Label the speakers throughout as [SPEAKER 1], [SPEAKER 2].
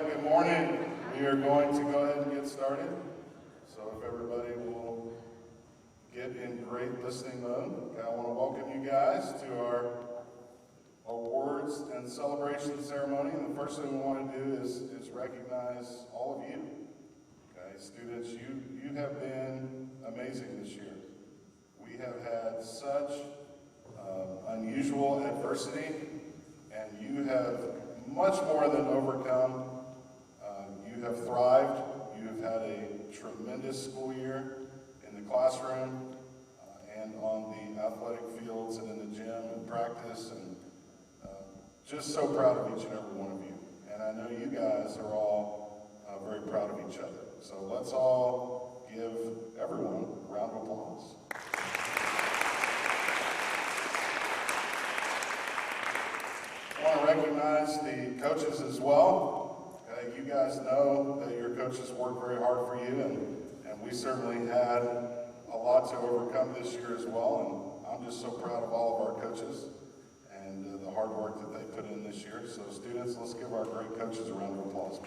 [SPEAKER 1] Good morning. We are going to go ahead and get started. So if everybody will get in great listening mode, I want to welcome you guys to our awards and celebration ceremony. And the first thing we want to do is recognize all of you. Okay, students, you have been amazing this year. We have had such unusual adversity, and you have much more than overcome. You have thrived. You have had a tremendous school year in the classroom and on the athletic fields and in the gym and practice, and just so proud of each and every one of you. And I know you guys are all very proud of each other. So let's all give everyone a round of applause. I want to recognize the coaches as well. Okay, you guys know that your coaches work very hard for you, and we certainly had a lot to overcome this year as well, and I'm just so proud of all of our coaches and the hard work that they put in this year. So students, let's give our great coaches a round of applause.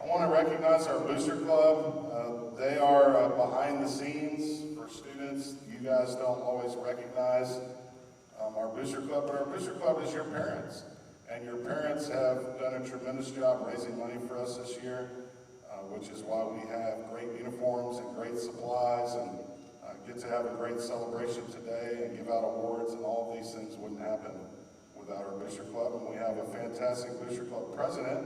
[SPEAKER 1] I want to recognize our Booster Club. They are behind the scenes for students. You guys don't always recognize our Booster Club, but our Booster Club is your parents. And your parents have done a tremendous job raising money for us this year, which is why we have great uniforms and great supplies and get to have a great celebration today and give out awards, and all of these things wouldn't happen without our Booster Club. And we have a fantastic Booster Club president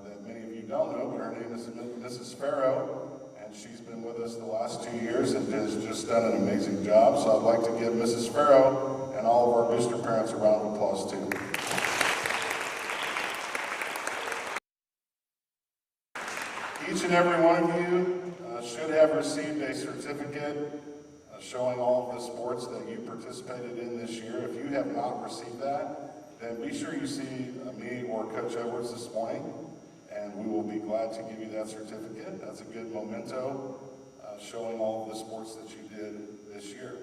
[SPEAKER 1] that many of you don't know, but her name is Mrs. Farrow, and she's been with us the last 2 years and has just done an amazing job. So I'd like to give Mrs. Farrow and all of our booster parents a round of applause too. Each and every one of you should have received a certificate showing all of the sports that you participated in this year. If you have not received that, then be sure you see me or Coach Edwards this morning, and we will be glad to give you that certificate. That's a good memento showing all of the sports that you did this year.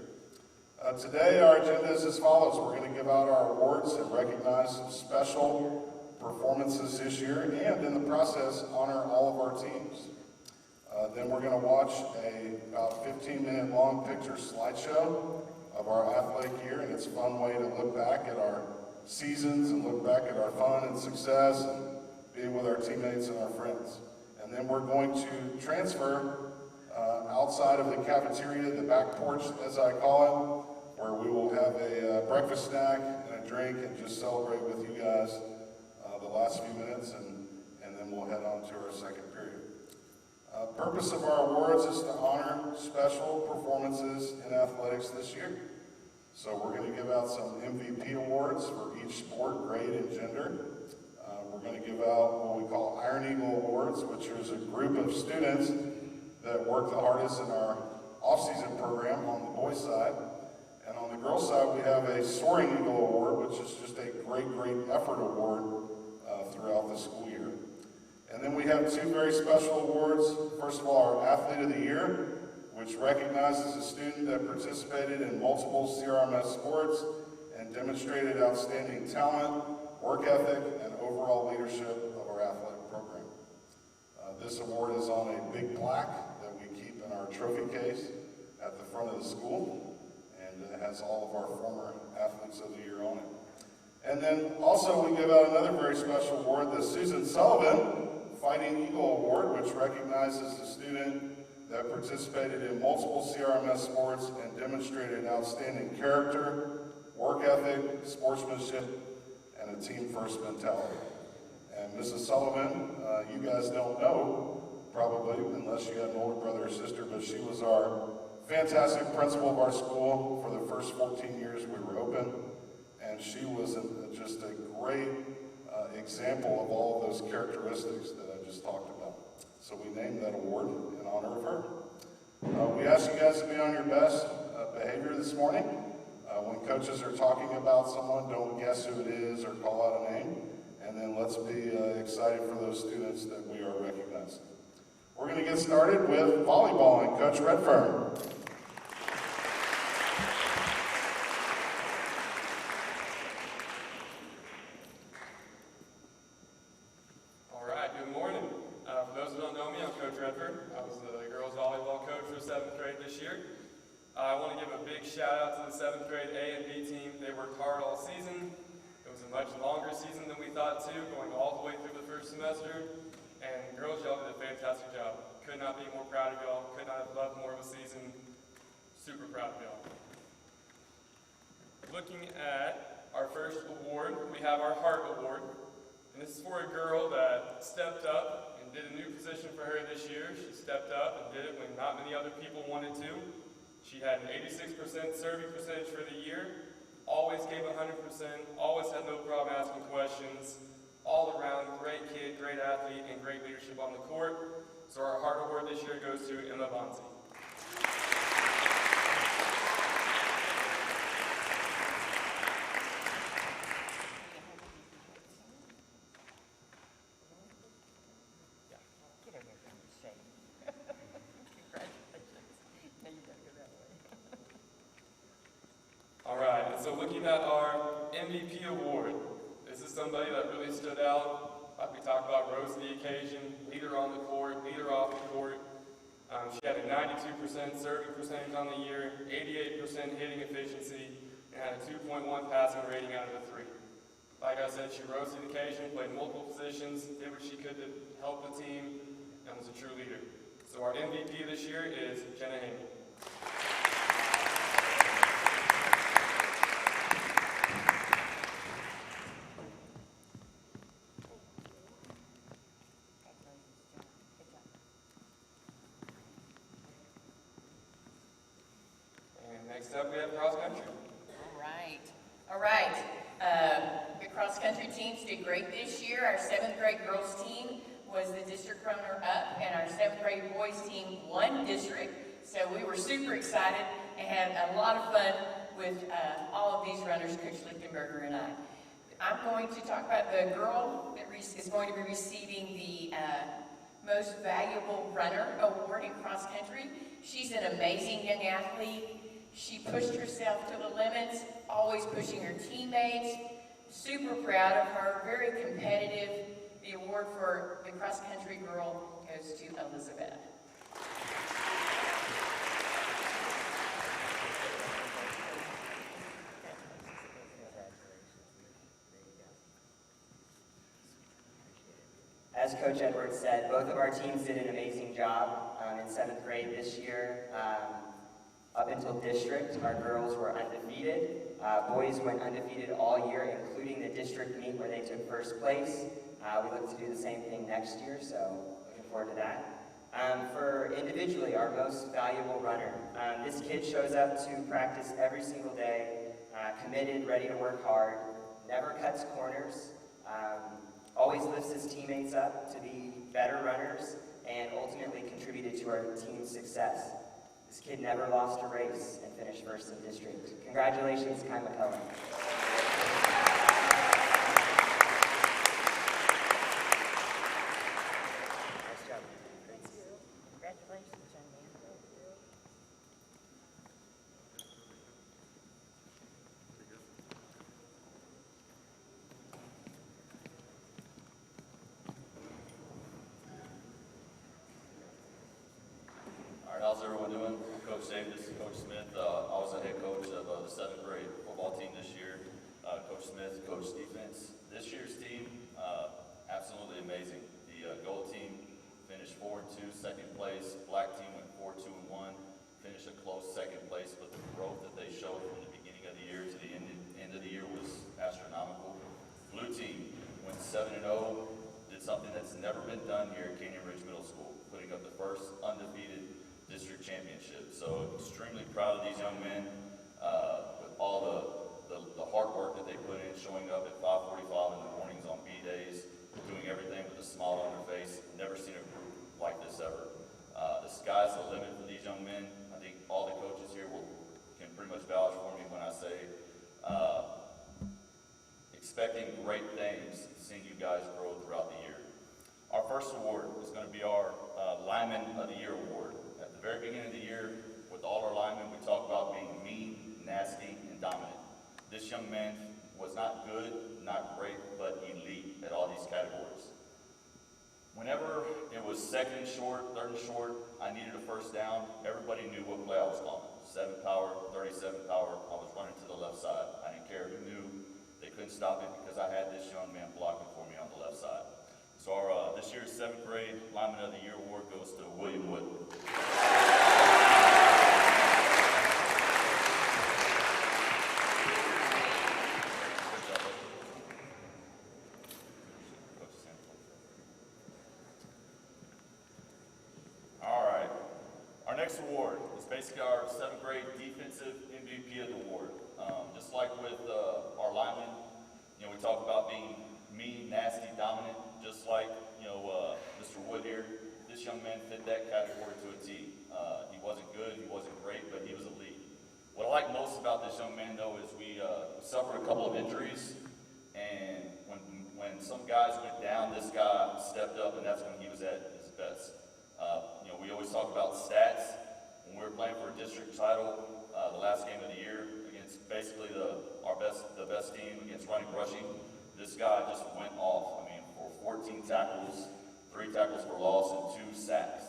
[SPEAKER 1] Today our agenda is as follows. We're going to give out our awards and recognize some special performances this year, and in the process honor all of our teams. Then we're going to watch a about 15-minute long picture slideshow of our athletic year, and it's a fun way to look back at our seasons and look back at our fun and success and being with our teammates and our friends. And then we're going to transfer outside of the cafeteria, the back porch as I call it, where we will have a breakfast snack and a drink and just celebrate with you guys the last few minutes, and then we'll head on to our second period. Purpose of our awards is to honor special performances in athletics this year. So we're going to give out some MVP awards for each sport, grade, and gender. We're going to give out what we call Iron Eagle Awards, which is a group of students that work the hardest in our off-season program on the boys' side. And on the girls' side, we have a Soaring Eagle Award, which is just a great effort award throughout the school year. And then we have two very special awards. First of all, our Athlete of the Year, which recognizes a student that participated in multiple CRMS sports and demonstrated outstanding talent, work ethic, and overall leadership of our athletic program. This award is on a big plaque that we keep in our trophy case at the front of the school, and it has all of our former Athletes of the Year on it. And then also we give out another very special award, the Susan Sullivan Fighting Eagle Award, which recognizes a student that participated in multiple CRMS sports and demonstrated outstanding character, work ethic, sportsmanship, and a team-first mentality. And Mrs. Sullivan, you guys don't know, probably, unless you had an older brother or sister, but she was our fantastic principal of our school for the first 14 years we were open. And she was just a great example of all of those characteristics that I just talked about. So we named that award in honor of her. We ask you guys to be on your best behavior this morning. When coaches are talking about someone, don't guess who it is or call out a name. And then let's be excited for those students that we are recognizing. We're going to get started with volleyball and Coach Redfern.
[SPEAKER 2] Redford. I was the girls volleyball coach for 7th grade this year. I want to give a big shout out to the 7th grade A and B team. They worked hard all season. It was a much longer season than we thought too, going all the way through the first semester. And girls, y'all did a fantastic job. Could not be more proud of y'all. Could not have loved more of a season. Super proud of y'all. Looking at our first award, we have our Heart Award. And this is for a girl that stepped up and did a new position for her this year. She stepped up and did it when not many other people wanted to. She had an 86% serving percentage for the year, always gave 100%, always had no problem asking questions, all around great kid, great athlete, and great leadership on the court. So our Heart Award this year goes to Emma Bonzi. So looking at our MVP award, this is somebody that really stood out. Like we talked about, rose to the occasion, leader on the court, leader off the court. She had a 92% serving percentage on the year, 88% hitting efficiency, and had a 2.1 passing rating out of the 3. Like I said, she rose to the occasion, played multiple positions, did what she could to help the team, and was a true leader. So our MVP this year is Jenna Haney. Next up, we have cross country.
[SPEAKER 3] All right. The cross country teams did great this year. Our 7th grade girls team was the district runner-up, and our 7th grade boys team won district. So we were super excited and had a lot of fun with all of these runners, Coach Lichtenberger and I. I'm going to talk about the girl that is going to be receiving the Most Valuable Runner Award in cross country. She's an amazing young athlete. She pushed herself to the limits, always pushing her teammates. Super proud of her, very competitive. The award for the cross-country girl goes to Elizabeth.
[SPEAKER 4] As Coach Edwards said, both of our teams did an amazing job in 7th grade this year. Up until district, our girls were undefeated. Boys went undefeated all year, including the district meet where they took first place. We look to do the same thing next year, so looking forward to that. For individually, our most valuable runner. This kid shows up to practice every single day, committed, ready to work hard, never cuts corners, always lifts his teammates up to be better runners, and ultimately contributed to our team's success. This kid never lost a race and finished first in district. Congratulations, Kai McCullen. Nice job. Thanks.
[SPEAKER 3] Congratulations, young man.
[SPEAKER 5] How's everyone doing? I'm Coach Davis, Coach Smith. I was the head coach of the 7th grade football team this year. Coach Smith coached defense. This year's team, absolutely amazing. The gold team finished 4-2, second place. Black team went 4-2-1, finished a close second place, but the growth that they showed from the beginning of the year to the end of the year was astronomical. Blue team went 7-0, did something that's never been done here at Canyon Ridge Middle School, putting up the first undefeated district championship. So extremely proud of these young men with all the hard work that they put in, showing up at 5:45 in the mornings on B days, doing everything with a smile on their face. Never seen a group like this ever. The sky's the limit for these young men. I think all the coaches here can pretty much vouch for me when I say expecting great things, seeing you guys grow throughout the year. Our first award is going to be our Lineman of the Year award. At the very beginning of the year, with all our linemen, we talk about being mean, nasty, and dominant. This young man was not good, not great, but elite at all these categories. Whenever it was second and short, third and short, I needed a first down, everybody knew what play I was calling. 7 power, 37 power, I was running to the left side. I didn't care who knew. They couldn't stop it because I had this young man blocking for me on the left side. So our this year's 7th grade Lineman of the Year award goes to William Wood. All right, our next award is basically our 7th grade Defensive MVP of the award. Just like with our linemen, we talk about being mean, nasty, dominant, just like, Mr. Wood here. This young man fit that category to a T. He wasn't good, he wasn't great, but he was elite. What I like most about this young man, though, is we suffered a couple of injuries, and when some guys went down, this guy stepped up, and that's when he was at his best. We always talk about stats. When we were playing for a district title, the last game of the year, against basically the best team against running rushing, this guy just went off. I mean, for 14 tackles, 3 tackles for loss, and 2 sacks.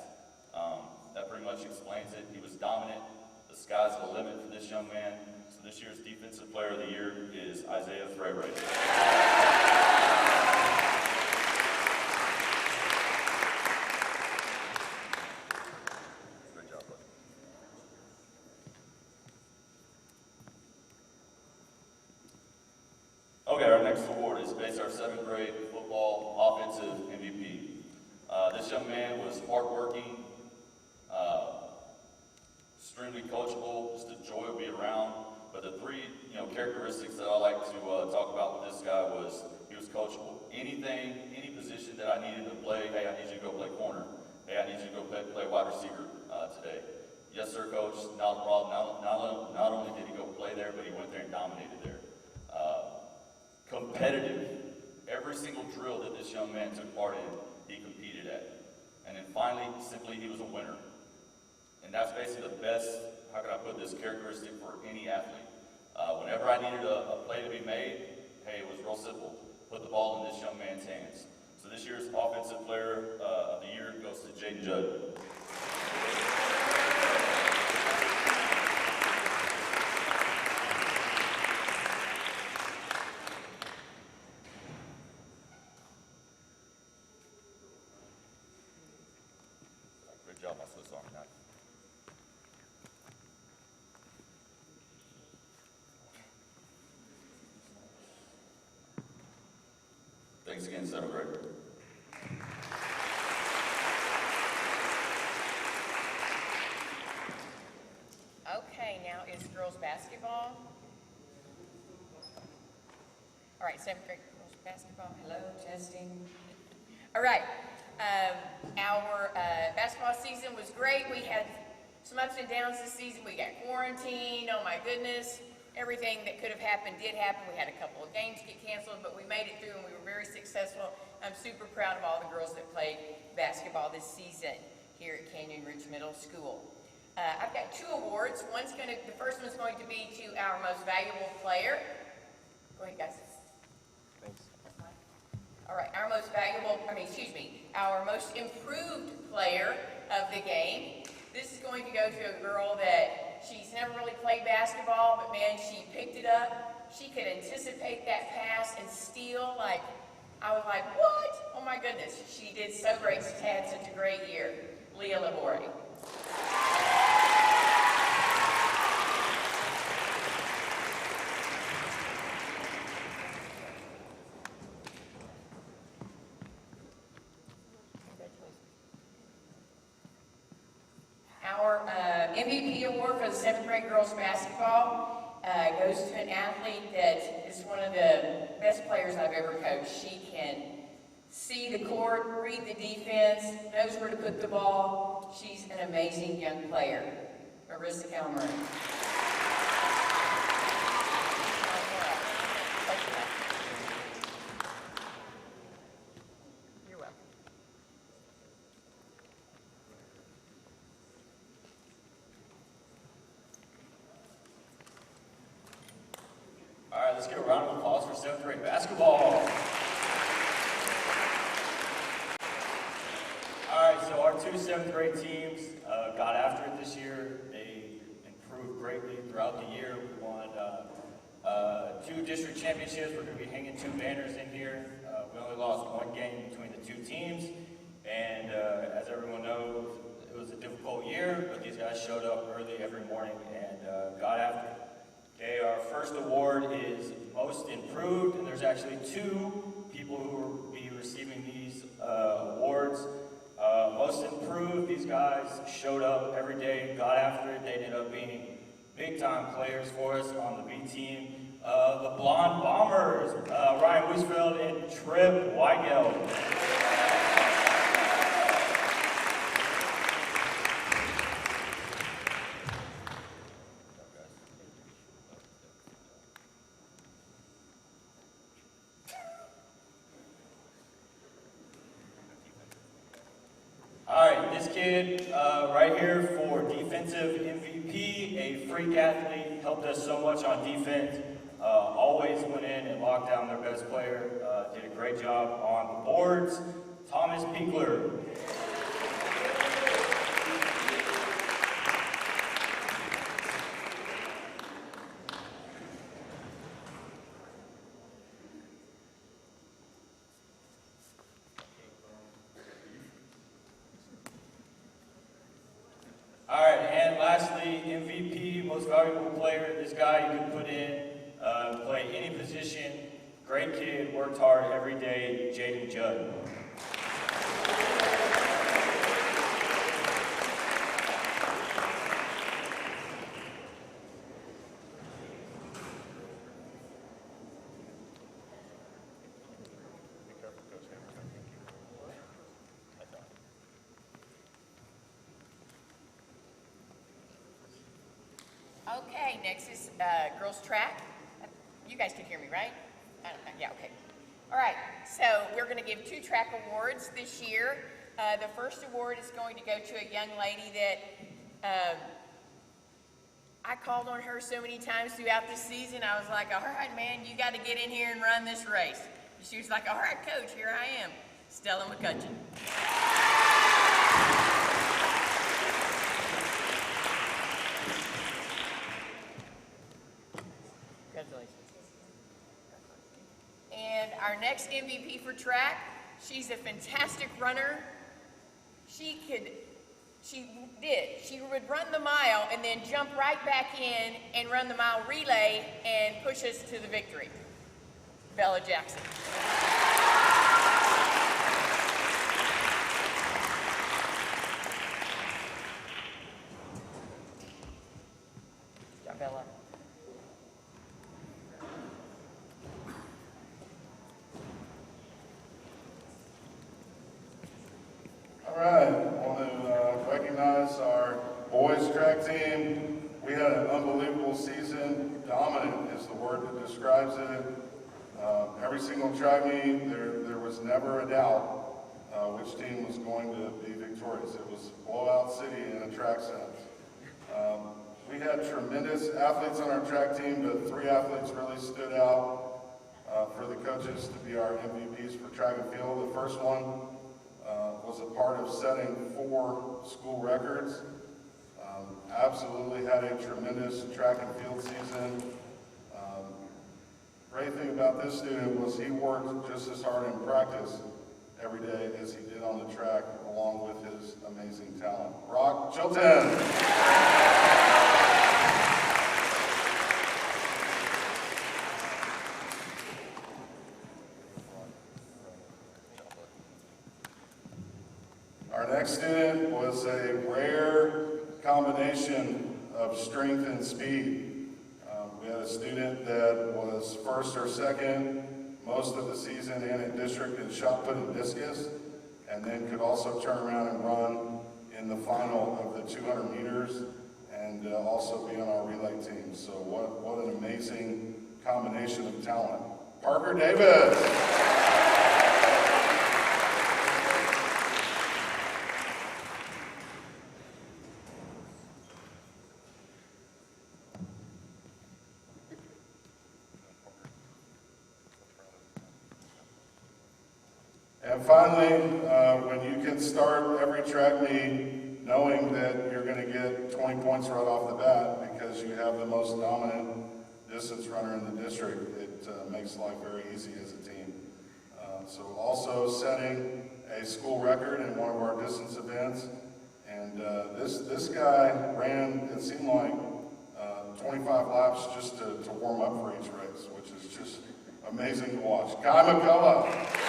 [SPEAKER 5] That pretty much explains it. He was dominant. The sky's the limit for this young man. So this year's Defensive Player of the Year is Isaiah Freyre. Okay, our next award is based our 7th grade football offensive MVP. This young man was hardworking, extremely coachable, just a joy to be around. But the 3, characteristics that I like to talk about with this guy was he was coachable. Any position that I needed to play, hey, I need you to go play corner. Hey, I need you to go play wide receiver today. Yes, sir, coach, not a problem. Not only did he go play there, but he went there and dominated there. Competitive. Every single drill that this young man took part in, he competed at. And then finally, simply, he was a winner. And that's basically the best, how can I put this, characteristic for any athlete. Whenever I needed a play to be made, hey, it was real simple. Put the ball in this young man's hands. So this year's Offensive Player of the Year goes to Jaden Judd. Good job, my Swiss Army knife. Thanks again, 7th grade.
[SPEAKER 3] Okay, now is girls basketball. All right, 7th grade girls basketball. Hello, testing. All right, our basketball season was great. We had some ups and downs this season. We got quarantined, oh my goodness. Everything that could have happened did happen. We had a couple of games get canceled, but we made it through and we were very successful. I'm super proud of all the girls that played basketball this season here at Canyon Ridge Middle School. I've got 2 awards. The first one's going to be to our most valuable player. Go ahead, guys.
[SPEAKER 6] Thanks.
[SPEAKER 3] All right, our most improved player of the game. This is going to go to a girl that she's never really played basketball, but man, she picked it up. She could anticipate that pass and steal. I was like, what? Oh my goodness, she did so great. She had such a great year. Leah Laborde. Our MVP award for the 7th grade girls basketball goes to an athlete that is one of the best players I've ever coached. She can see the court, read the defense, knows where to put the ball. She's an amazing young player. Marissa Calmarin. You're welcome.
[SPEAKER 5] All right, let's give a round of applause for 7th grade basketball. seventh grade teams got after it this year. They improved greatly throughout the year. We won 2 district championships. We're going to be hanging 2 banners in here. We only lost 1 game between the 2 teams. And as everyone knows, it was a difficult year, but these guys showed up early every morning and got after it. Okay, our first award is Most Improved, and there's actually 2 people who will be receiving these awards. Most Improved, these guys showed up every day, got after it. They ended up being big-time players for us on the B team. The Blonde Bombers, Ryan Wiesfeld and Trip Weigel. All right, this kid right here for defensive MVP, a freak athlete, helped us so much on defense, always went in and locked down their best player, did a great job on the boards. Thomas Pinkler. All right, and lastly, MVP, most valuable player. This guy you can put in, play any position. Great kid, worked hard every day, Jaden Judd.
[SPEAKER 3] Okay, next is girls track. You guys can hear me, right? I don't know. Yeah, okay. All right, so we're going to give 2 track awards this year. The first award is going to go to a young lady that I called on her so many times throughout the season. I was like, all right, man, you got to get in here and run this race. And she was like, all right, coach, here I am. Stella McCutcheon. Congratulations. And our next MVP for track, she's a fantastic runner. She would run the mile and then jump right back in and run the mile relay and push us to the victory. Bella Jackson. Good job, Bella.
[SPEAKER 1] All right, I want to recognize our boys track team. We had an unbelievable season. Dominant is the word that describes it. Every single track meet, there was never a doubt which team was going to be victorious. It was blowout city in a track sense. We had tremendous athletes on our track team, but 3 athletes really stood out for the coaches to be our MVPs for track and field. The first one was a part of setting 4 school records. Absolutely had a tremendous track and field season. Great thing about this student was he worked just as hard in practice every day as he did on the track, along with his amazing talent. Brock Chilton. Our next student was a rare combination of strength and speed. We had a student that was first or second most of the season and in district in shot put and discus, and then could also turn around and run in the final of the 200 meters and also be on our relay team. So what an amazing combination of talent. Parker Davis. And finally, when you can start every track meet knowing that you're going to get 20 points right off the bat because you have the most dominant distance runner in the district, it makes life very easy as a team. So also setting a school record in one of our distance events. And this guy ran, it seemed like, 25 laps just to warm up for each race, which is just amazing to watch. Kai McCullough.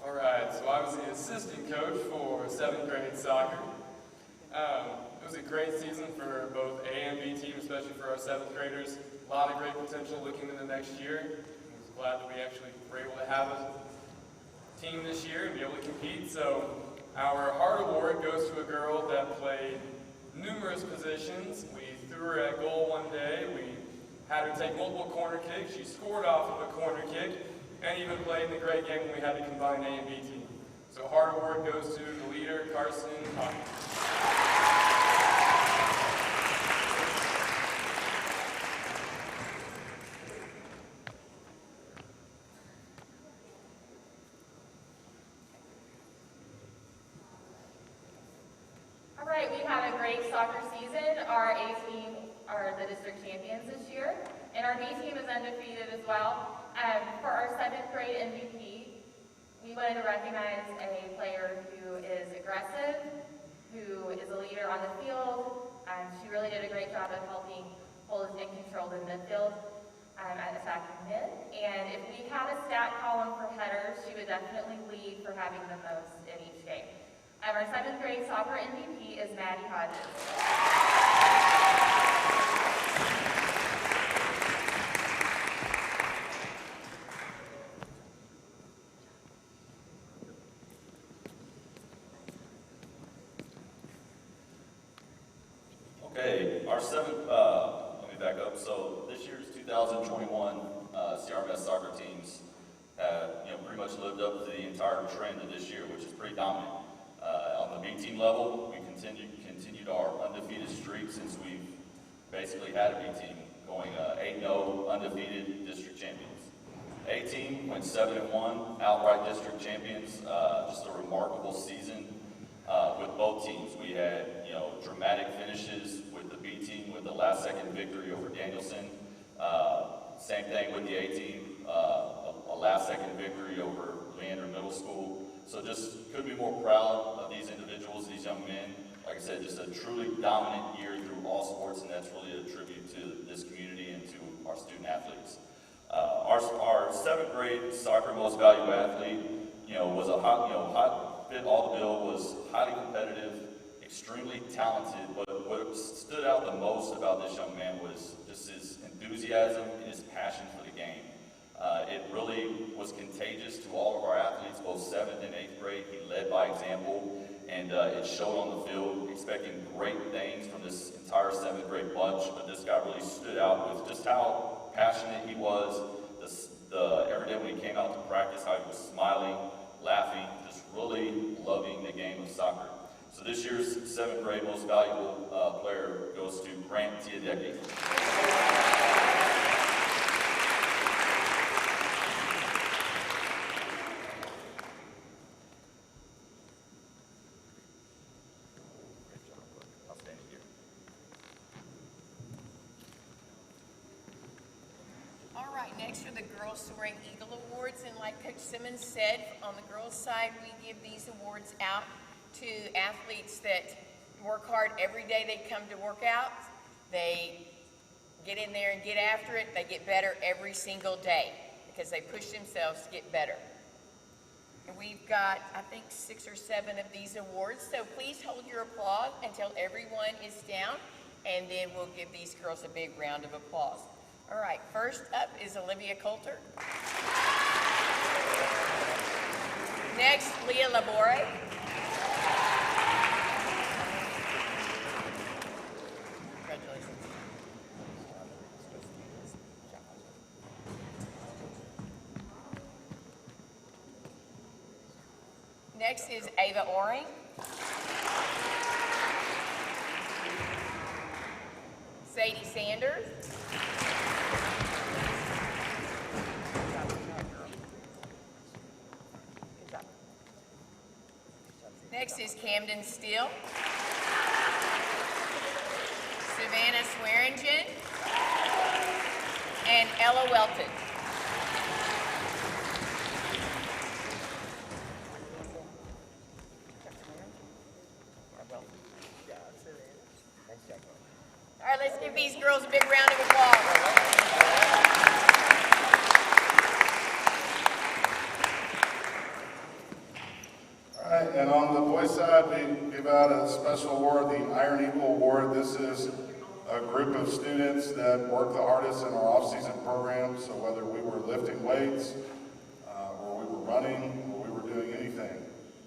[SPEAKER 2] All right, so I was the assistant coach for 7th grade soccer. It was a great season for both A and B team, especially for our 7th graders. A lot of great potential looking into next year. I was glad that we actually were able to have a team this year and be able to compete. So our heart award goes to a girl that played numerous positions. We threw her at goal one day. We had her take multiple corner kicks. She scored off of a corner kick, and even played in the great game when we had to combine A and B team. So heart award goes to the leader, Carson Hawkins.
[SPEAKER 6] All right, we had a great soccer season. Our A team are the district champions this year, and our B team is undefeated as well. For our 7th grade MVP, we wanted to recognize a player who is aggressive, who is a leader on the field. She really did a great job of helping hold us in control in midfield at attacking mid. And if we had a stat column for headers, she would definitely lead for having the most in each game. Our 7th grade soccer MVP is Maddie Hodges.
[SPEAKER 5] Okay, our seventh, let me back up. So this year's 2021 CRMS soccer teams have, pretty much lived up to the entire trend of this year, which is pretty dominant. On the B team level, we continued our undefeated streak since we've basically had a B team, going 8-0 undefeated district champions. A team went 7-1 outright district champions. Just a remarkable season with both teams. We had dramatic finishes with the B team with the last second victory over Danielson. Same thing with the A team, a last second victory over Leander Middle School. So just couldn't be more proud of these individuals, these young men. Like I said, just a truly dominant year through all sports, and that's really a tribute to this community and to our student athletes. Our 7th grade soccer most valuable athlete, was a hot fit all the bill, was highly competitive, extremely talented, but what stood out the most about this young man was just his enthusiasm and his passion for the game. It really was contagious to all of our athletes, both 7th and 8th grade. He led by example, and it showed on the field. Expecting great things from this entire 7th grade bunch, but this guy really stood out with just how passionate he was. Every day when he came out to practice, how he was smiling, laughing, just really loving the game of soccer. So this year's 7th grade most valuable player goes to Grant Tiadecki.
[SPEAKER 3] All right, next are the Girls Soaring Eagle Awards, and like Coach Simmons said, on the girls' side, we give these awards out to athletes that work hard every day they come to work out. They get in there and get after it. They get better every single day because they push themselves to get better. And we've got, I think, 6 or 7 of these awards, so please hold your applause until everyone is down, and then we'll give these girls a big round of applause. All right, first up is Olivia Coulter. Next, Leah Labore. Next is Ava Oring. Sadie Sanders. Next is Camden Steele. Savannah Swearingen. And Ella Welton. All right, let's give these girls a big round of applause.
[SPEAKER 1] All right, and on the boys' side, we give out a special award, the Iron Eagle Award. This is a group of students that work the hardest in our off-season program. So whether we were lifting weights, or we were running, or we were doing anything,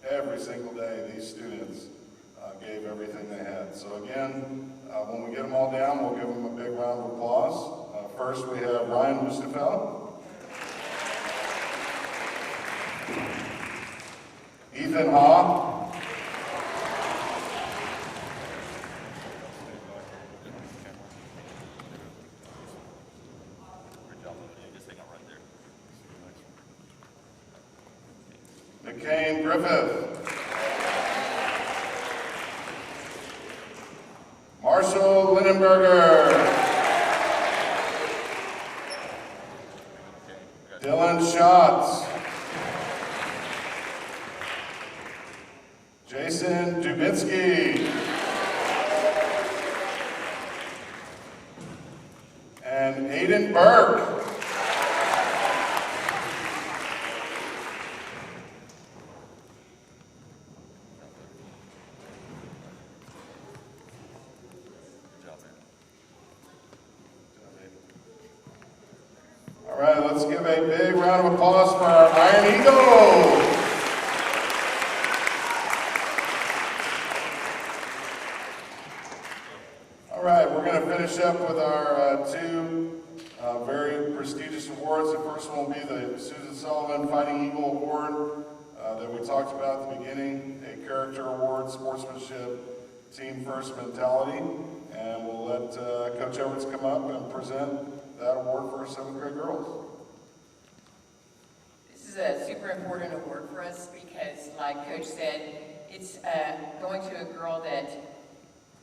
[SPEAKER 1] every single day these students gave everything they had. So again, when we get them all down, we'll give them a big round of applause. First, we have Ryan Mustafel, Ethan Ha, McCain Griffith, Marshall Lindenberger, Dylan Schatz, Jason Dubitsky, and Aiden Burke. All right, let's give a big round of applause for our Iron Eagles. All right, we're going to finish up with our two very prestigious awards. The first one will be the Susan Sullivan Fighting Eagle Award that we talked about at the beginning, a character award, sportsmanship, team first mentality. And we'll let Coach Edwards come up and present that award for our 7th grade girls.
[SPEAKER 3] This is a super important award for us because, like Coach said, it's going to a girl that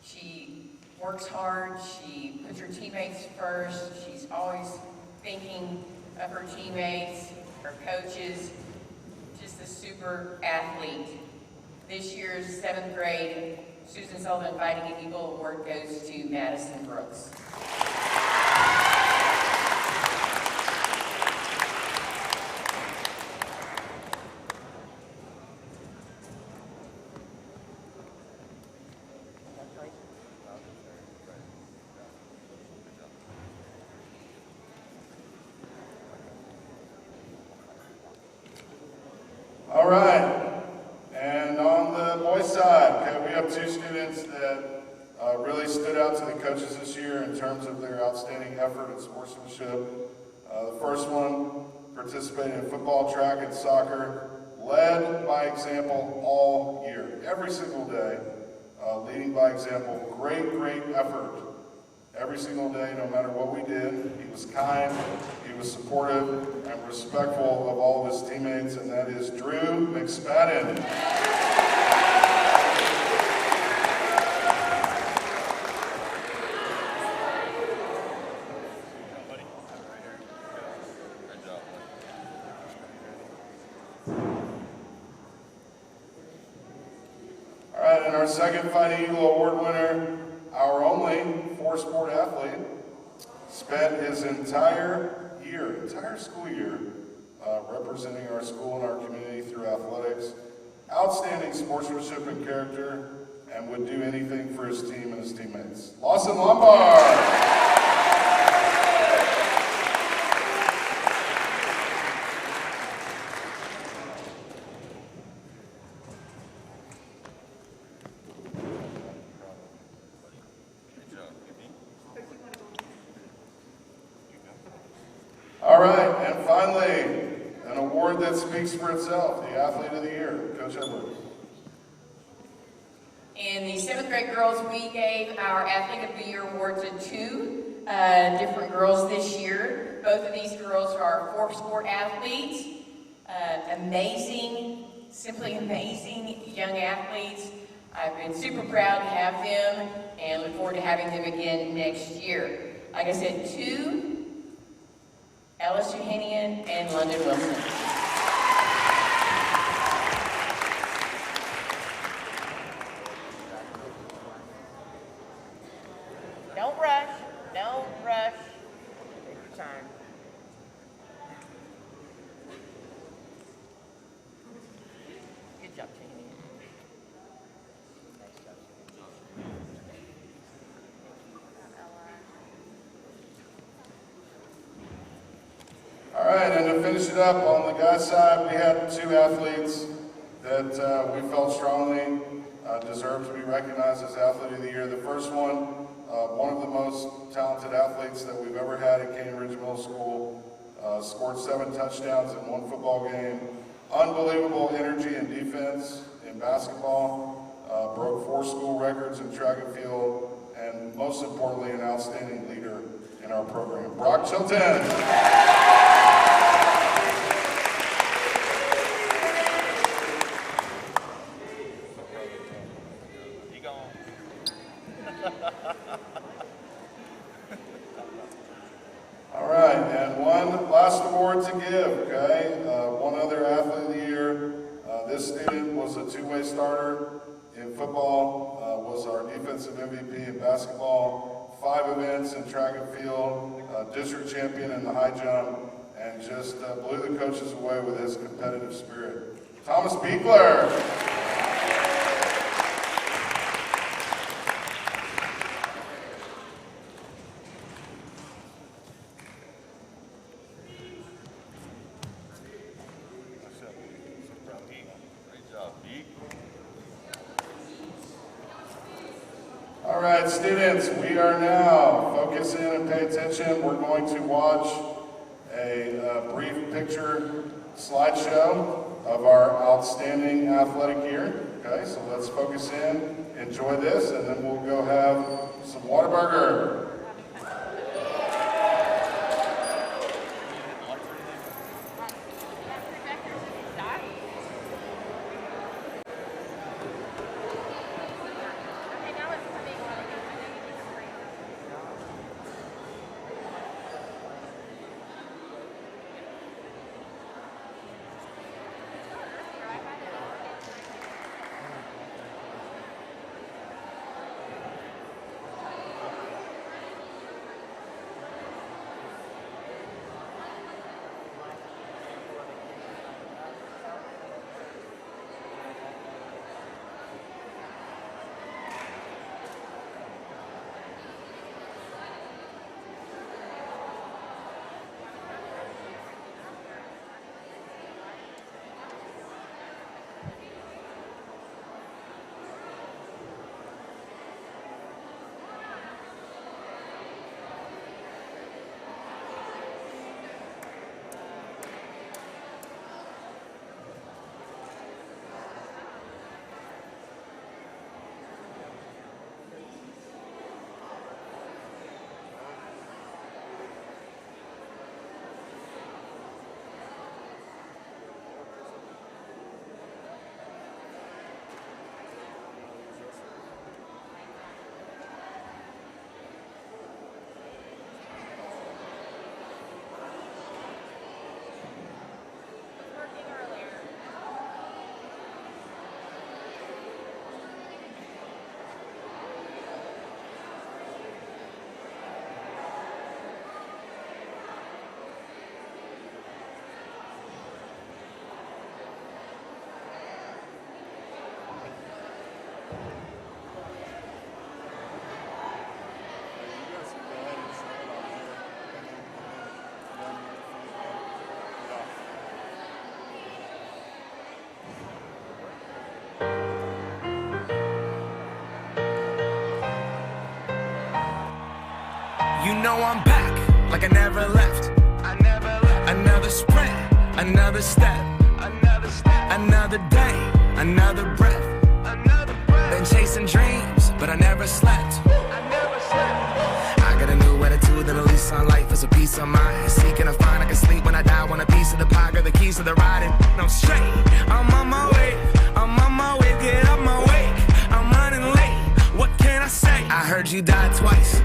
[SPEAKER 3] she works hard, she puts her teammates first, she's always thinking of her teammates, her coaches, just a super athlete. This year's 7th grade Susan Sullivan Fighting Eagle Award goes to Madison Brooks.
[SPEAKER 1] All right, and on the boys' side, okay, we have two students that really stood out to the coaches this year in terms of their outstanding effort and sportsmanship. The first one participated in football, track, and soccer, led by example all year, every single day, leading by example, great effort. Every single day, no matter what we did, he was kind, he was supportive, and respectful of all of his teammates, and that is Drew McSpadden. All right, and our second Fighting Eagle Award winner, our only four-sport athlete, spent his entire school year, representing our school and our community through athletics, outstanding sportsmanship and character, and would do anything for his team and his teammates. Lawson Lombard. All right, and finally, an award award that speaks for itself, the Athlete of the Year. Coach Edwards.
[SPEAKER 3] In the 7th grade girls, we gave our Athlete of the Year award to 2 different girls this year. Both of these girls are 4-sport athletes, amazing, simply amazing young athletes. I've been super proud to have them and look forward to having them again next year. Like I said, 2, Ellis Johanian and London Wilson. Don't rush, don't rush. Take your time. Good job, Jamie.
[SPEAKER 1] All right, and to finish it up, on the guys' side, we had 2 athletes that we felt strongly deserved to be recognized as Athlete of the Year. The first one of the most talented athletes that we've ever had at Canyon Ridge Middle School, scored 7 touchdowns in 1 football game, unbelievable energy and defense in basketball, broke 4 school records in track and field, and most importantly, an outstanding leader in our program. Brock Chilton. All right, and one last award to give, okay? One other Athlete of the Year. This student was a 2-way starter in football, was our defensive MVP in basketball, 5 events in track and field, district champion in the high jump, and just blew the coaches away with his competitive spirit. Thomas Beekler. All right, students, we are now, focus in and pay attention. We're going to watch a brief picture slideshow of our outstanding athletic year. Okay, so let's focus in, enjoy this, and then we'll go have some Whataburger.
[SPEAKER 7] You know I'm back, like I never left. Another sprint, Another step, another day, another breath. Been chasing dreams, but I never slept. I got a new attitude and a lease on life is a peace of mind. Seeking to find I can sleep when I die. Want a piece of the pie, got the keys to the ride, and I'm straight. I'm on my way, get up my way. I'm running late, what can I say? I heard you died twice.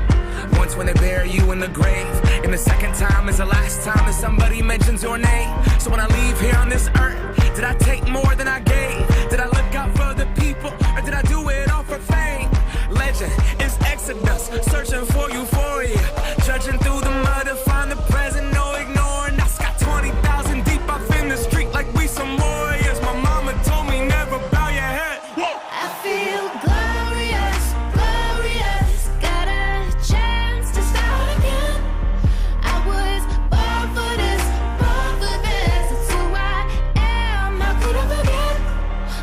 [SPEAKER 7] Once when they bury you in the grave, and the second time is the last time that somebody mentions your name. So when I leave here on this earth, did I take more than I gave? Did I look out for the people, or did I do it all for fame? Legend is Exodus, searching for euphoria, judging through the mud to find the present, no ignoring. I got 20,000 deep off in the street like we some warriors. My mama told me never bow your head. Whoa.
[SPEAKER 8] I feel glorious, glorious. Got a chance to start again. I was born for this, born for this. It's who I am. How could I forget?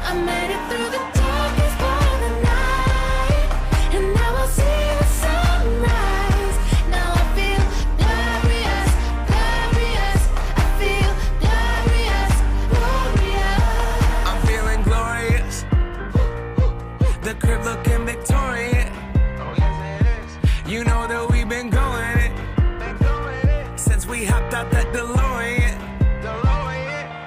[SPEAKER 8] I made it through the darkest part of the night, and now I see the sunrise. Now I feel glorious, glorious. I feel glorious, glorious.
[SPEAKER 7] I'm feeling glorious. The crib looking Victorian. Oh yes it is. You know that we've been going it since we hopped out that DeLorean.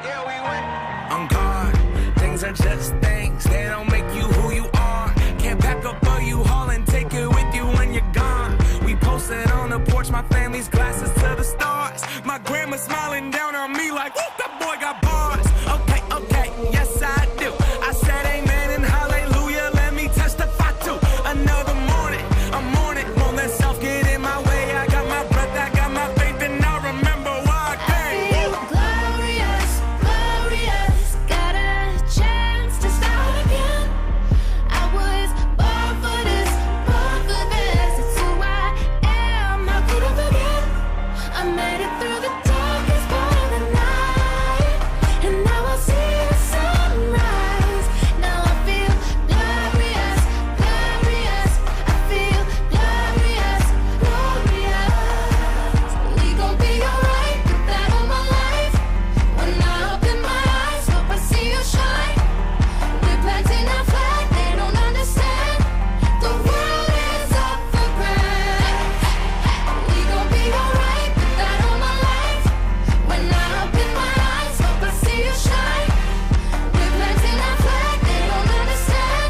[SPEAKER 7] Yeah, we went on guard. Things are just things, they don't make you who you are. Can't pack up a U-Haul and take it with you when you're gone. We posted on the porch, my family's glasses to the stars. My grandma smiling down on me like, whoop, that boy got bars. Okay, yes I do. I said amen and hallelujah, let me testify to another morning. A morning, won't let self get in my way. I got my breath, I got my faith, and I remember why I
[SPEAKER 8] I
[SPEAKER 7] came.
[SPEAKER 8] feel glorious, glorious. Got a chance to start again. I was born for this, born for this. It's who I am. How could I forget? I made it through the darkest part of the night, and now I see the sunrise. Now I feel glorious, glorious. I feel glorious, glorious. We gon' be alright, put that on my life. When I open my eyes, hope I see you shine. We're planting our flag, they don't understand. The world is up for grabs. We gon' be alright, put that on my life. When I open my eyes, hope I see you shine. We're planting our flag, they don't understand.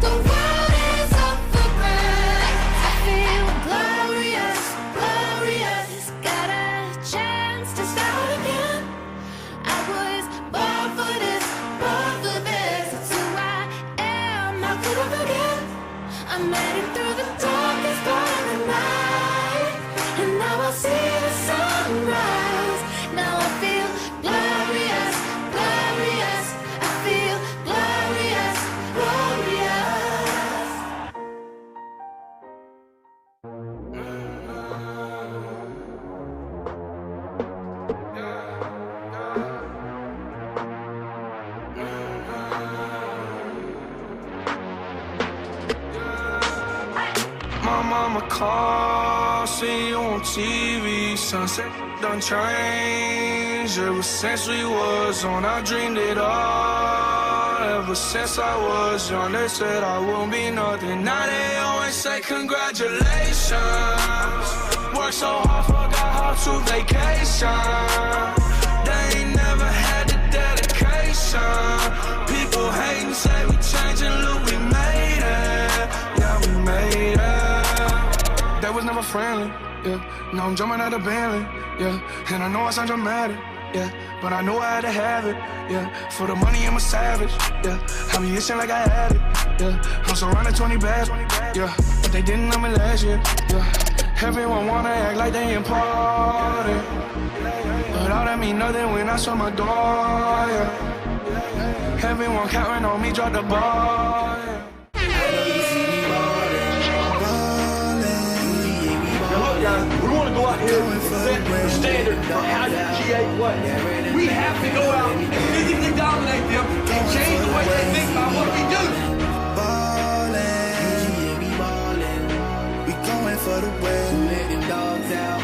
[SPEAKER 8] The world is up for grabs. I feel glorious, glorious. Got a chance to start again. I was born for this, born for this. It's who I am. How could I forget? I made it through the darkest part of the night, and now I see the sunrise. Now I feel glorious, glorious. I feel glorious, glorious.
[SPEAKER 7] My mama called, see you on TV. Sunset done changed. Ever since we was on, I dreamed it all. Ever since I was young, they said I won't be nothing. Now they always say congratulations. Worked so hard, forgot how to vacation. They ain't never had the dedication. People hating, say we changing, look, we made it. Yeah, we made it. That was never friendly, yeah. Now I'm jumping out of Bentley, yeah. And I know I sound dramatic, yeah. But I know I had to have it, yeah. For the money, I'm a savage, yeah. I be itching like I had it, yeah. I'm surrounded 20 bags, yeah. But they didn't know me last year, yeah. Everyone wanna act like they important, but all that mean nothing when I saw my door, yeah. Everyone counting on me, drop the ball, yeah.
[SPEAKER 9] We want to go out here and set the standard for how the GA plays. We have to go out and physically dominate them and change the way they think about what we do.
[SPEAKER 10] We going for the win. Let them dogs out.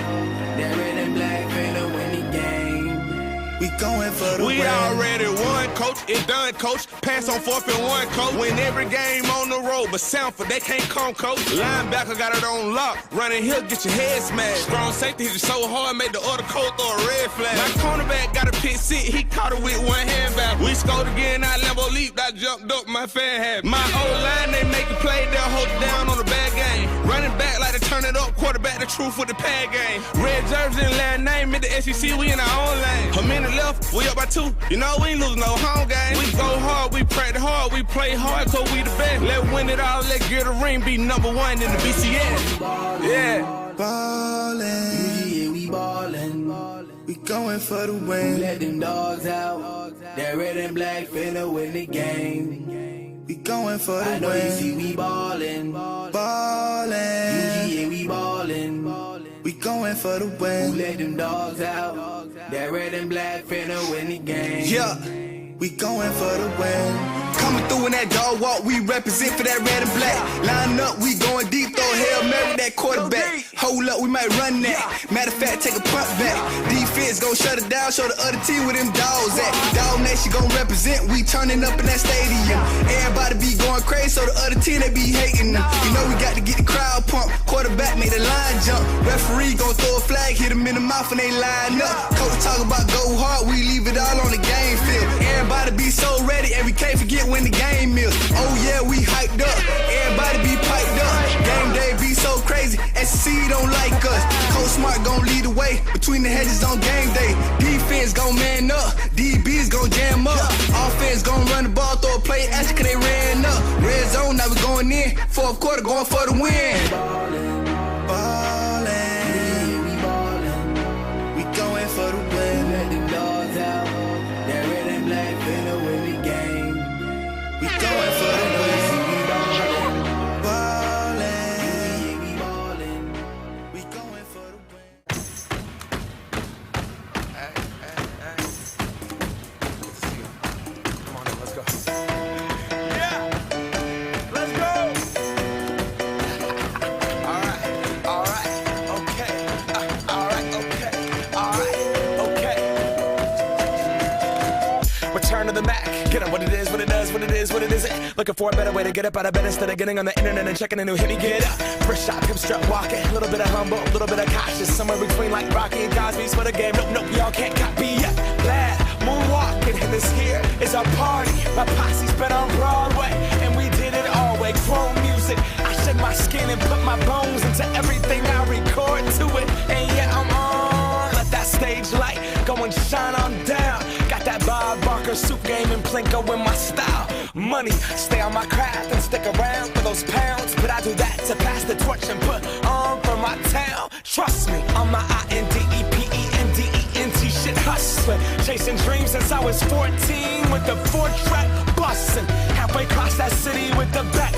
[SPEAKER 10] That red and black finna win the game. We going going for the
[SPEAKER 7] We
[SPEAKER 10] win.
[SPEAKER 7] already won, coach. It done, coach. Pass on 4th and 1, coach. Win every game on the road, but Sanford, they can't come, coach. Linebacker got it on lock. Running hill, get your head smashed. Strong safety hit it so hard, made the other coach throw a red flag. My cornerback got a pick six, he caught it with one hand back. We scored again, I Lambo leaped, I jumped up, my fan had. My O-line, they make a play, they'll hold it down on the bad game. Running back like to turn it up, quarterback the truth with the pad game. Red jersey and last name, in the SEC, we in our own lane. A minute left, we up by 2. You know we ain't losing no home game. We go hard, we practice hard, we play hard, cause we the best. Let's win it all, let's get a ring, be number 1 in the BCS. Yeah.
[SPEAKER 10] Ballin',
[SPEAKER 9] Yeah, we ballin'.
[SPEAKER 10] we going for the
[SPEAKER 9] We
[SPEAKER 10] win.
[SPEAKER 9] let them dogs out. That red and black finna win the game.
[SPEAKER 10] We going for
[SPEAKER 9] I
[SPEAKER 10] the
[SPEAKER 9] know you see
[SPEAKER 10] win.
[SPEAKER 9] we ballin'.
[SPEAKER 10] Ballin',
[SPEAKER 9] Yeah, we ballin'.
[SPEAKER 10] we going for the
[SPEAKER 9] We
[SPEAKER 10] win.
[SPEAKER 9] let them dogs out. That red and black finna win the game.
[SPEAKER 10] Yeah, we going for the win. Coming through in that dog walk, we represent for that red and black. Line up, we going deep, throw Hail Mary that quarterback. Hold up, we might run that. Matter of fact, take a punt back. Defense gon' shut it down, show the other team where them dogs at. Dog Nation gon' represent, we turning up in that stadium. Everybody be going crazy, so the other team, they be hating them. You know we got to get the crowd pumped. Quarterback made the line jump. Referee gon' throw a flag, hit them in the mouth and they line up. Coach talk about go hard, we leave it all on the game field. Everybody be so ready, and we can't forget when the game is. Oh yeah, we hyped up. Everybody be piped up. Game day be so crazy. SC don't like us. Coach Smart gon' lead the way between the hedges on game day. Defense gon' man up. DBs gon' jam up. Offense gon' run the ball, throw a play after cause they ran up. Red zone, now we going in. 4th quarter, going for the win. Ballin',
[SPEAKER 9] Yeah, we ballin'.
[SPEAKER 10] we going for the
[SPEAKER 9] We
[SPEAKER 10] win.
[SPEAKER 9] let them dogs out. That red and black finna win the game.
[SPEAKER 10] We going for the win.
[SPEAKER 9] We ballin'.
[SPEAKER 10] Ballin',
[SPEAKER 9] Yeah, we ballin'.
[SPEAKER 10] we going for the win.
[SPEAKER 7] Come on, let's go. Yeah, let's go. All right, okay. All right, okay. Return to the Mac. Get up what it is, what it does, what it is, what it isn't. Looking for a better way to get up out of bed instead of getting on the internet and checking a new hit. Me get up. First shot, hip strut walking. A little bit of humble, a little bit of cautious. Somewhere between like Rocky and Cosby's for the game. Nope, y'all can't copy yet. Glad moonwalking, and this here is our party. My posse's been on Broadway, and we did it all way. Grown music. I shed my skin and put my bones into everything I record to it. And yeah, I'm on. Let that stage light go and shine on down. Got that Bob Barker suit game and Plinko in my style. Money, stay on my craft and stick around for those pounds. But I do that to pass the torch and put on for my town. Trust me, on my INDEPENDENT shit hustling. Chasing dreams since I was 14 with the 4-track bustin'. Halfway across that city with the back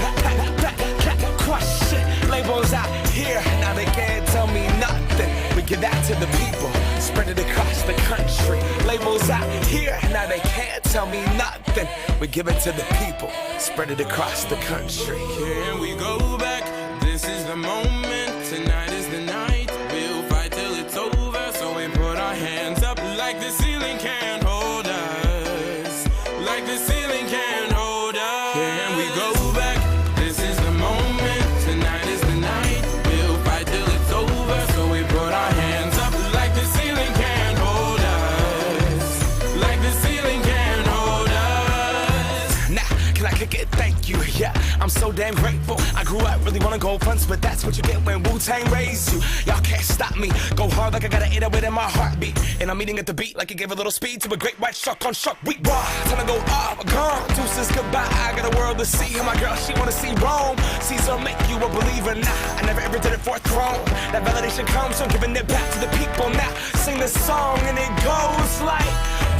[SPEAKER 7] crush it. Labels out here, now they can't tell me nothing. We give that to the people, spread it across the country. Labels out here, now they can't tell me nothing. We give it to the people, spread it across the country.
[SPEAKER 11] Here we go back, this is the moment, tonight is the night. We'll fight till it's over, so we put our hands up like the ceiling can't hold us. Like the ceiling can't hold us. Here we go back, this is the moment, tonight is the night. We'll fight till it's over, so we put our hands up like the ceiling can't hold us. Like the ceiling can't hold us.
[SPEAKER 7] Nah, can I kick it? Thank you, yeah, I'm so damn grateful. I grew up really wanna go fronts, but that's what you get when Wu-Tang raised you. Y'all can't stop me, go hard like I got an 808 in my heartbeat. And I'm eating at the beat like it gave a little speed to a great white shark on Shark Week. Raw, time to go off, gone, deuces goodbye. I got a world to see, and my girl, she wanna see Rome. Caesar make you a believer, nah, I never ever did it for a throne. That validation comes from giving it back to the people. Now, sing this song and it goes like,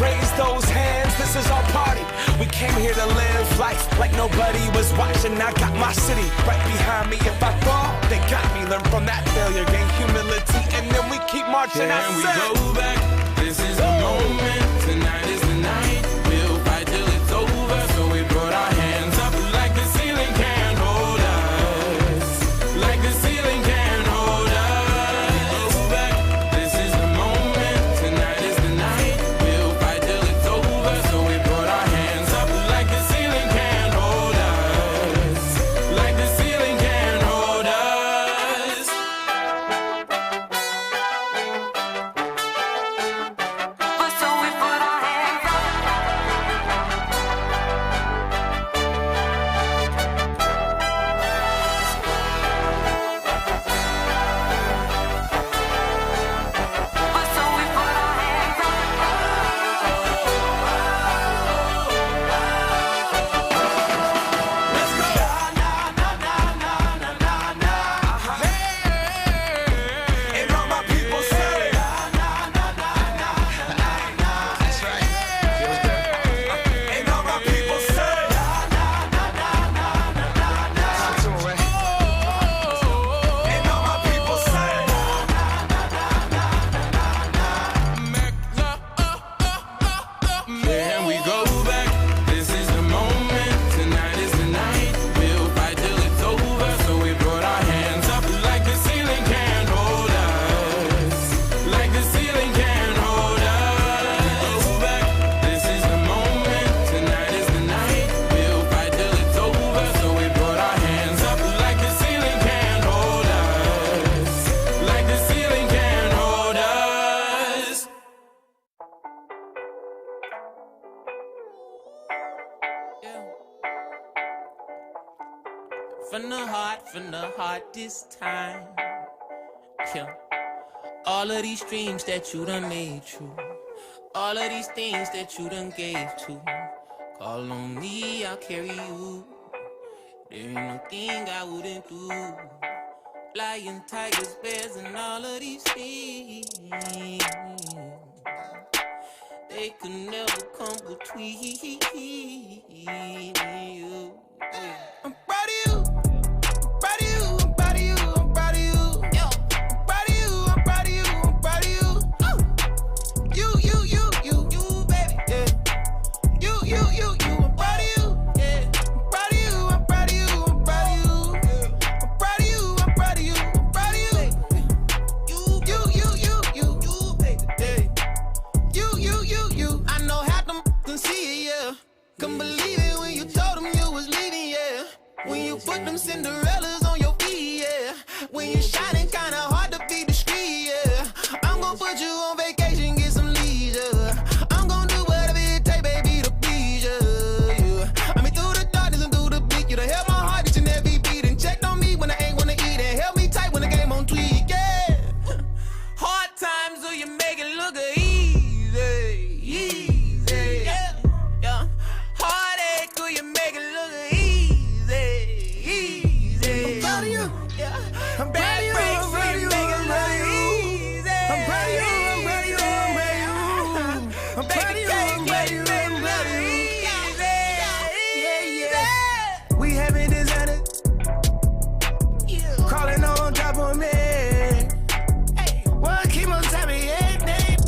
[SPEAKER 7] raise those hands, this is our party. We came here to live life like nobody was watching. I got my city right behind me. If I fall, they got me. Learn from that failure, gain humility, and then we keep marching.
[SPEAKER 11] And we go back, this is the moment, tonight is the night. We'll fight till it's over, so we put our hands up like the ceiling can't hold us. Like the ceiling can't hold us. Go back, this is the moment, tonight is the night. We'll fight till from the heart this time. Yeah. All of these dreams that you done made true, all of these things that you done gave to, call on me, I'll carry you. There ain't no thing I wouldn't do. Lion, tigers, bears, and all of these things, they could never come between you. I'm proud of you. Proud of you, I'm proud of you, I'm proud of you. Yo. I'm proud of you, I'm proud of you, I'm proud of you. You, baby, yeah. You, I'm proud of you, yeah. I'm proud of you, I'm proud of you, I'm proud of you. I'm proud of you, I'm proud of you, I'm proud of you. Baby, yeah. You. I know how them can see it, yeah. Couldn't believe it when you told them you was leaving, yeah. When you put them Cinderellas on your feet, yeah. When you shining, kinda hard to be discreet, yeah. I'm gonna put you on vacation, get some leisure. I'm gonna do whatever it take, baby, to please you, yeah. I mean, through the darkness and through the bleak, you done held my heart each and every beat and checked on me when I ain't wanna eat and held me tight when the game on tweak, yeah. Hard times, so you make it look easy, yeah. Heartache, do you make it look easy? I'm proud of you, yeah. I'm proud of you, I'm proud of you, I'm proud of you. I'm proud of you, I'm proud of you, I'm proud of you. I'm proud of you, I'm proud of you, I'm proud of you. Yeah. We having designer, crawling on top of me. Well, keep on top of everything.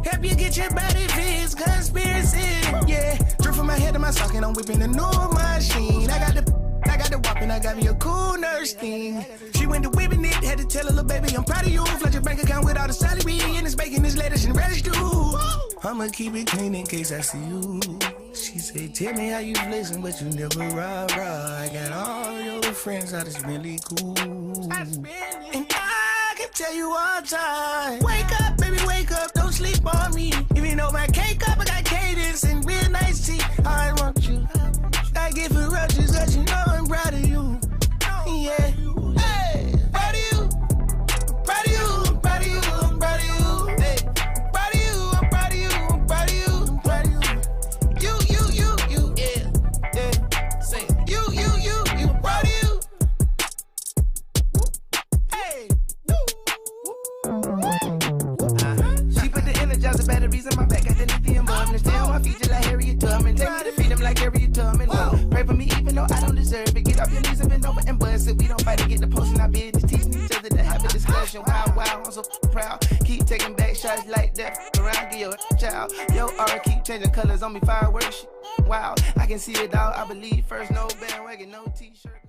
[SPEAKER 11] Help you get your body fixed, conspiracy. Yeah, drip from my head to my socket, I'm whipping a new machine. I got the whopping, I got me a cool nurse thing. She went to whipping it, had to tell her little baby, I'm proud of you. Flood your bank account with all the salary and it's making this lettuce and radish too. I'ma keep it clean in case I see you. She said, tell me how you flexing, but you never rah. I got all your friends, that is really cool. And I can tell you all time. Wake up, baby, wake up, don't sleep on me. Even though my cake up, I got cadence and real nice tea. I want you. I get ferocious, cause you know I'm proud of you. Yeah. Hey, proud of you. Proud of you, I'm proud of you, I'm proud of you. Hey, proud of you, I'm proud of you, I'm proud of you, I'm proud of you. You, yeah. Say it. You, I'm proud of you. Hey. She put the energizer batteries in my back, got the lithium bulb. Understand my features like Harriet Tubman. Take me to freedom like Harriet Tubman. Pray for me even though I don't deserve it. Get off your knees and bend over and bust it. We don't fight to get the post in our business. Teaching each other to have a discussion. Wow, I'm so proud. Keep taking back shots like that. Around, get your child. Yo, aura keep changing colors on me, fireworks. Shit. Wow, I can see it all. I believe first, no bandwagon, no t-shirt.